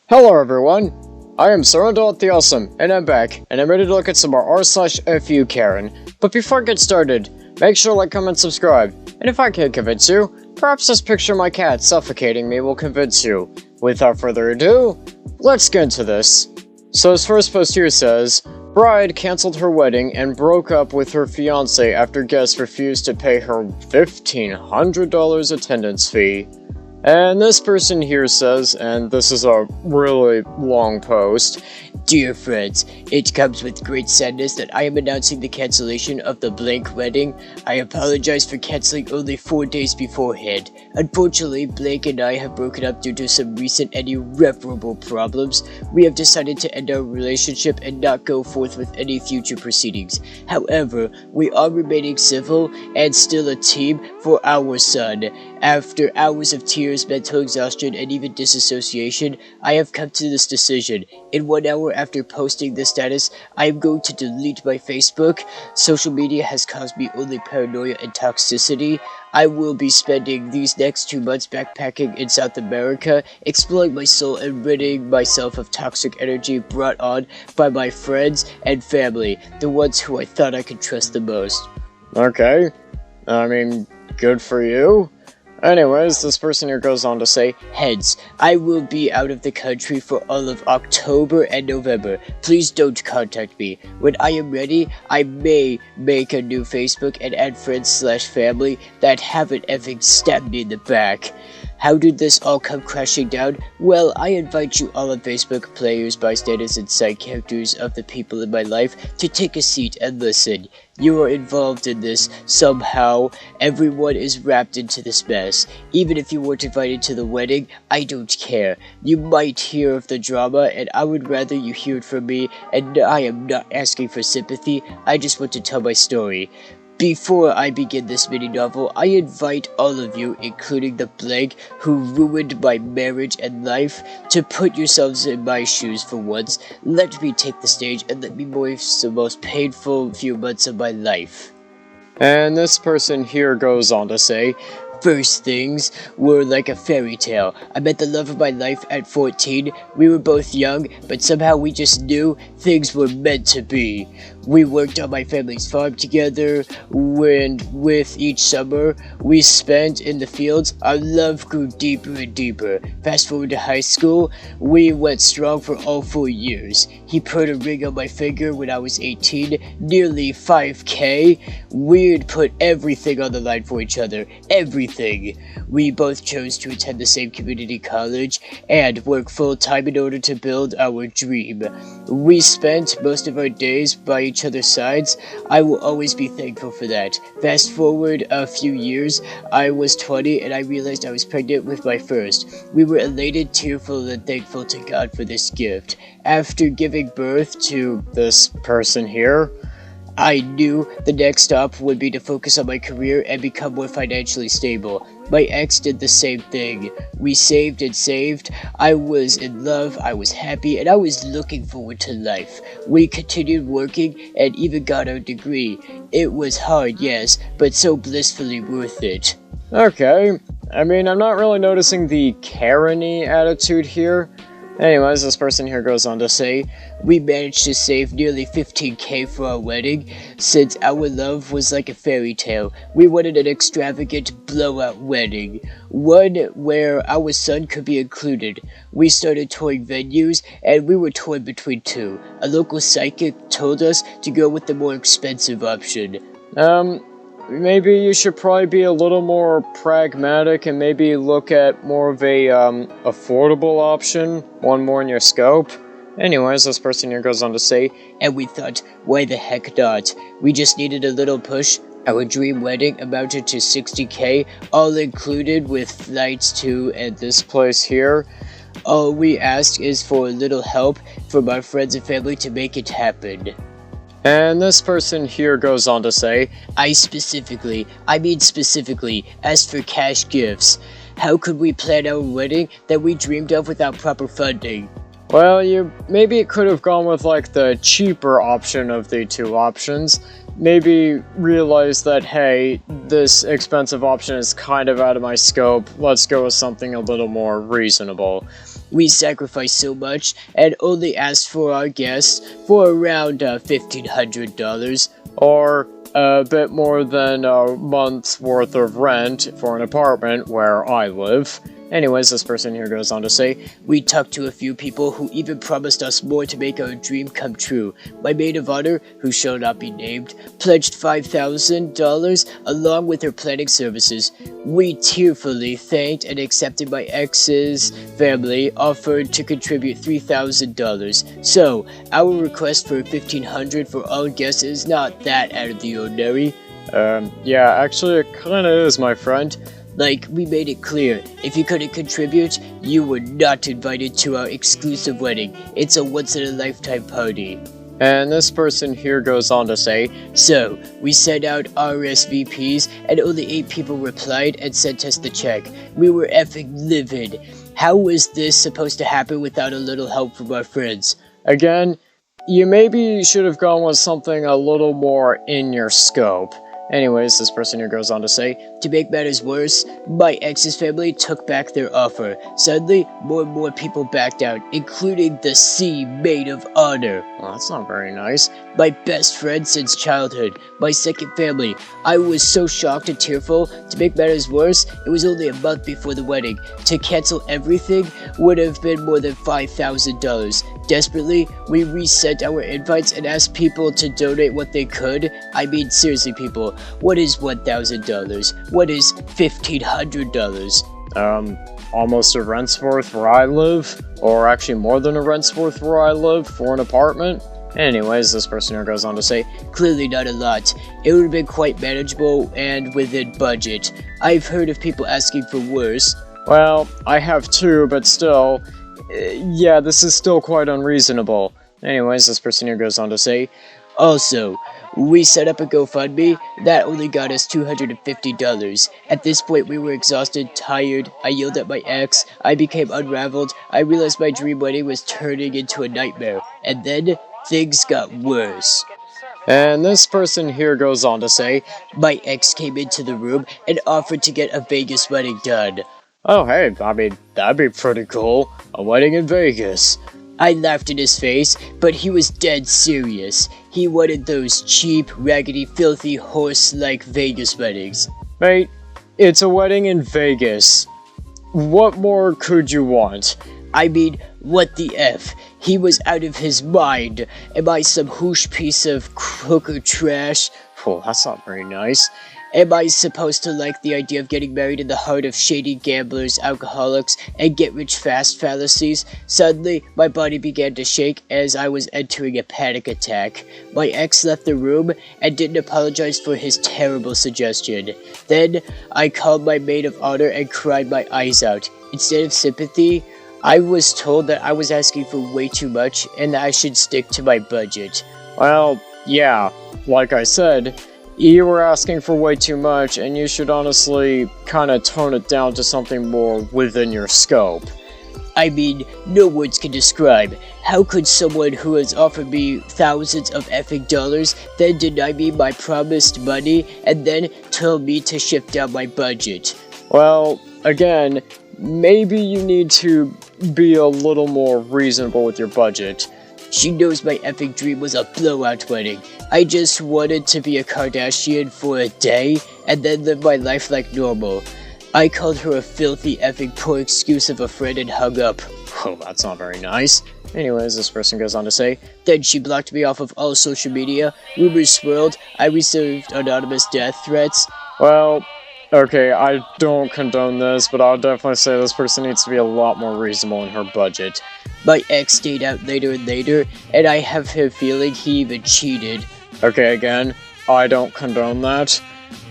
Hello everyone, I am Surrendal the Awesome, and I'm back, and I'm ready to look at some more r/ckYouKaren. But before I get started, make sure to like, comment, subscribe, and if I can't convince you, perhaps this picture of my cat suffocating me will convince you. Without further ado, let's get into this. So his first post here says, bride canceled her wedding and broke up with her fiance after guests refused to pay her $1,500 attendance fee. And this person here says, and this is a really long post, "Dear friends, it comes with great sadness that I am announcing the cancellation of the blank wedding. I apologize for canceling only 4 days beforehand. Unfortunately, Blake and I have broken up due to some recent and irreparable problems. We have decided to end our relationship and not go forth with any future proceedings. However, we are remaining civil and still a team for our son. After hours of tears, mental exhaustion, and even disassociation, I have come to this decision. In 1 hour after posting this status, I am going to delete my Facebook. Social media has caused me only paranoia and toxicity. I will be spending these next 2 months backpacking in South America, exploring my soul and ridding myself of toxic energy brought on by my friends and family, the ones who I thought I could trust the most." Okay, I mean, good for you. Anyways, this person here goes on to say, "Hence, I will be out of the country for all of October and November. Please don't contact me. When I am ready, I may make a new Facebook and add friends/family that haven't effing stabbed me in the back." How did this all come crashing down? Well, I invite you all on Facebook, players, bystanders, and side characters of the people in my life to take a seat and listen. You are involved in this somehow. Everyone is wrapped into this mess. Even if you weren't invited to the wedding, I don't care. You might hear of the drama, and I would rather you hear it from me, and I am not asking for sympathy. I just want to tell my story. Before I begin this mini-novel, I invite all of you, including the blank who ruined my marriage and life, to put yourselves in my shoes for once. Let me take the stage and let me voice the most painful few months of my life. And this person here goes on to say, "First things were like a fairy tale. I met the love of my life at 14. We were both young, but somehow we just knew things were meant to be. We worked on my family's farm together, and with each summer we spent in the fields, our love grew deeper and deeper. Fast forward to high school, we went strong for all 4 years. He put a ring on my finger when I was 18, nearly 5K. We'd put everything on the line for each other, everything. We both chose to attend the same community college and work full-time in order to build our dream. We spent most of our days by each other's sides. I will always be thankful for that. Fast forward a few years, I was 20 and I realized I was pregnant with my first. We were elated, tearful, and thankful to God for this gift. After giving birth to this person here, I knew the next stop would be to focus on my career and become more financially stable. My ex did the same thing. We saved and saved. I was in love, I was happy, and I was looking forward to life. We continued working and even got our degree. It was hard, yes, but so blissfully worth it." Okay, I mean, I'm not really noticing the Karen-y attitude here. Anyways, this person here goes on to say, "We managed to save nearly 15K for our wedding. Since our love was like a fairy tale, we wanted an extravagant blowout wedding, one where our son could be included. We started touring venues, and we were torn between two. A local psychic told us to go with the more expensive option." Maybe you should probably be a little more pragmatic and maybe look at more of a, affordable option, one more in your scope. Anyways, this person here goes on to say, "And we thought, why the heck not? We just needed a little push. Our dream wedding amounted to 60K, all included with flights to and this place here. All we ask is for a little help from our friends and family to make it happen." And this person here goes on to say, I mean specifically, asked for cash gifts. How could we plan our wedding that we dreamed of without proper funding?" Well, maybe it could have gone with like the cheaper option of the 2 options. Maybe realize that, hey, this expensive option is kind of out of my scope. Let's go with something a little more reasonable. We sacrificed so much and only asked for our guests for around $1,500. Or a bit more than a month's worth of rent for an apartment where I live. Anyways, this person here goes on to say, we talked to a few people who even promised us more to make our dream come true. My maid of honor, who shall not be named, pledged $5,000 along with her planning services. We tearfully thanked and accepted my ex's family offered to contribute $3,000. So, our request for $1,500 for all guests is not that out of the ordinary. Yeah, actually it kinda is, my friend. Like, we made it clear, if you couldn't contribute, you were not invited to our exclusive wedding. It's a once-in-a-lifetime party. And this person here goes on to say, so, we sent out RSVPs, and only 8 people replied and sent us the check. We were effing livid. How was this supposed to happen without a little help from our friends? Again, you maybe should have gone with something a little more in your scope. Anyways, this person here goes on to say, to make matters worse, my ex's family took back their offer. Suddenly, more and more people backed out, including the C maid of honor. Well, that's not very nice. My best friend since childhood, my second family. I was so shocked and tearful. To make matters worse, it was only a month before the wedding. To cancel everything would have been more than $5,000. Desperately, we resent our invites and asked people to donate what they could. I mean, seriously, people, what is $1,000? What is $1,500? Almost a rent's worth where I live, or actually more than a rent's worth where I live for an apartment. Anyways, this person here goes on to say, clearly not a lot. It would have been quite manageable and within budget. I've heard of people asking for worse. Well, I have too, but still, yeah, this is still quite unreasonable. Anyways, this person here goes on to say, also, we set up a GoFundMe that only got us $250. At this point, we were exhausted, tired. I yelled at my ex. I became unraveled. I realized my dream wedding was turning into a nightmare. And then, things got worse. And this person here goes on to say, my ex came into the room and offered to get a Vegas wedding done. Oh, hey, I mean, that'd be pretty cool. A wedding in Vegas. I laughed in his face, but he was dead serious. He wanted those cheap, raggedy, filthy, horse-like Vegas weddings. Mate, it's a wedding in Vegas. What more could you want? I mean, what the F? He was out of his mind. Am I some hoosh piece of cooker trash? Oh, that's not very nice. Am I supposed to like the idea of getting married in the heart of shady gamblers, alcoholics, and get-rich-fast fallacies? Suddenly, my body began to shake as I was entering a panic attack. My ex left the room and didn't apologize for his terrible suggestion. Then, I called my maid of honor and cried my eyes out. Instead of sympathy, I was told that I was asking for way too much and that I should stick to my budget. Well, yeah, like I said, you were asking for way too much, and you should honestly kinda tone it down to something more within your scope. I mean, no words can describe. How could someone who has offered me thousands of effing dollars then deny me my promised money and then tell me to shift down my budget? Well, again, maybe you need to be a little more reasonable with your budget. She knows my effing dream was a blowout wedding. I just wanted to be a Kardashian for a day and then live my life like normal. I called her a filthy effing poor excuse of a friend and hung up. Oh, that's not very nice. Anyways, this person goes on to say, then she blocked me off of all social media. Rumors swirled. I received anonymous death threats. Well, okay, I don't condone this, but I'll definitely say this person needs to be a lot more reasonable in her budget. My ex stayed out later and later, and I have a feeling he even cheated. Okay, again, I don't condone that.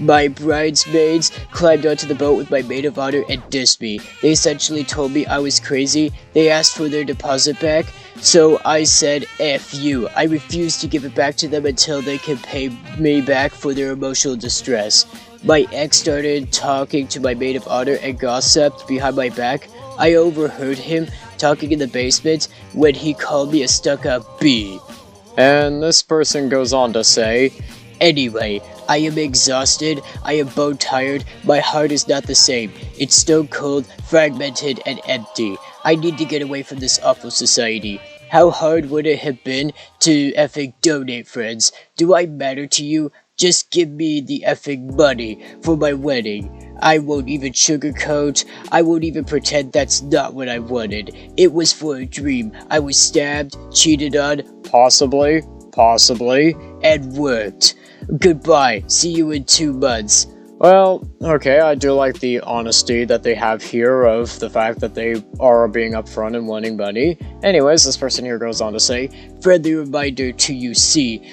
My bridesmaids climbed onto the boat with my maid of honor and dissed me. They essentially told me I was crazy. They asked for their deposit back, so I said, F you. I refused to give it back to them until they could pay me back for their emotional distress. My ex started talking to my maid of honor and gossiped behind my back. I overheard him talking in the basement when he called me a stuck-up bee. And this person goes on to say, anyway, I am exhausted, I am bone tired, my heart is not the same. It's stone cold, fragmented, and empty. I need to get away from this awful society. How hard would it have been to effing donate, friends? Do I matter to you? Just give me the effing money for my wedding. I won't even sugarcoat. I won't even pretend that's not what I wanted. It was for a dream. I was stabbed, cheated on, Possibly. and worked. Goodbye. See you in 2 months. Well, okay, I do like the honesty that they have here of the fact that they are being upfront and wanting money. Anyways, this person here goes on to say, Friendly reminder to you, C.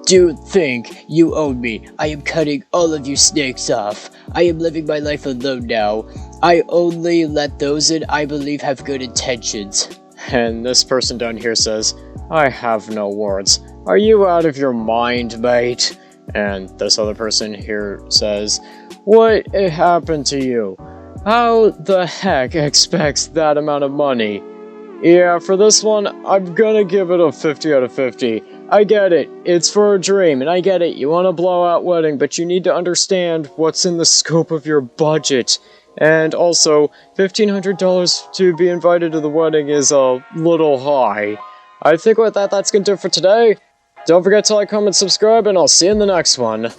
Do think you own me. I am cutting all of you snakes off. I am living my life alone now. I only let those in I believe have good intentions. and this person down here says, I have no words. Are you out of your mind, mate? And this other person here says, what happened to you? How the heck expects that amount of money? Yeah, for this one, I'm gonna give it a 50 out of 50. I get it, it's for a dream, and I get it, you want a blowout wedding, but you need to understand what's in the scope of your budget. And also, $1,500 to be invited to the wedding is a little high. I think with that, that's gonna do it for today. Don't forget to like, comment, subscribe, and I'll see you in the next one.